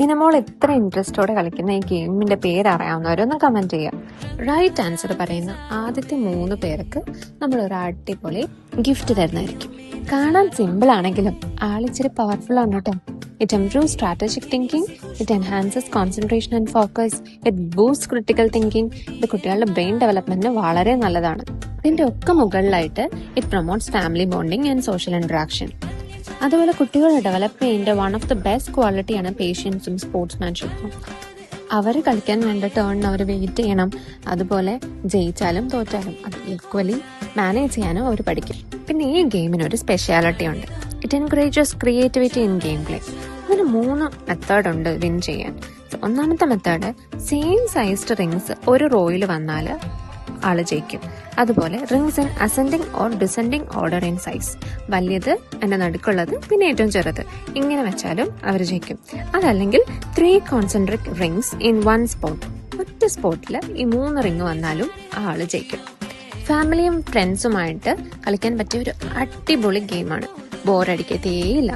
ഇനമോൾ ഇത്ര ഇൻട്രസ്റ്റോടെ കളിക്കുന്ന ഈ ഗെയിമിന്റെ പേര് അറിയാവുന്നവരൊന്ന് കമന്റ് ചെയ്യാം. റൈറ്റ് ആൻസർ പറയുന്ന ആദ്യത്തെ 3 പേർക്ക് നമ്മൾ ഒരു അടിപൊളി ഗിഫ്റ്റ് തരുന്നതായിരിക്കും. കാണാൻ സിമ്പിൾ ആണെങ്കിലും ആളിച്ചിരി പവർഫുൾ ആണ് കേട്ടോ. It improve strategic thinking, it enhances concentration and focus, it boost critical thinking. ഇത് കുട്ടികളുടെ ബ്രെയിൻ ഡെവലപ്മെന്റിന് വളരെ നല്ലതാണ്. ഇതിന്റെ ഒക്കെ മുകളിലായിട്ട് it promotes family bonding and social interaction. അതുപോലെ കുട്ടികൾ ഡെവലപ്പ് ചെയ്യേണ്ട വൺ ഓഫ് ദ ബെസ്റ്റ് ക്വാളിറ്റിയാണ് പേഷ്യൻസും സ്പോർട്സ്മാൻഷിപ്പും. അവർ കളിക്കാൻ വേണ്ട ടേണിന് അവർ വെയിറ്റ് ചെയ്യണം. അതുപോലെ ജയിച്ചാലും തോറ്റാലും അത് ഈക്വലി മാനേജ് ചെയ്യാനും അവർ പഠിക്കും. പിന്നെ ഈ ഗെയിമിന് ഒരു സ്പെഷ്യാലിറ്റി ഉണ്ട്. It encourages creativity in game play. ഇതിന് 3 മെത്തേഡ് ഉണ്ട് വിൻ ചെയ്യാൻ. ഒന്നാമത്തെ മെത്തേഡ്, സെയിം സൈസ്ഡ് റിങ്സ് ഒരു റോയിൽ വന്നാൽ ആള് ജയിക്കും. അതുപോലെ rings in ascending or descending order in size. വലിയത്, എന്റെ നടുക്കുള്ളത്, പിന്നെ ഏറ്റവും ചെറുത്, ഇങ്ങനെ വെച്ചാലും അവർ ജയിക്കും. അതല്ലെങ്കിൽ 3 കോൺസെൻട്രിക് റിങ്സ് ഇൻ 1 സ്പോട്ട്. ഒറ്റ സ്പോട്ടിൽ ഈ 3 റിങ് വന്നാലും ആള് ജയിക്കും. ഫാമിലിയും ഫ്രണ്ട്സുമായിട്ട് കളിക്കാൻ പറ്റിയ ഒരു അടിപൊളി ഗെയിമാണ്. ബോറടിക്കത്തേയില്ല.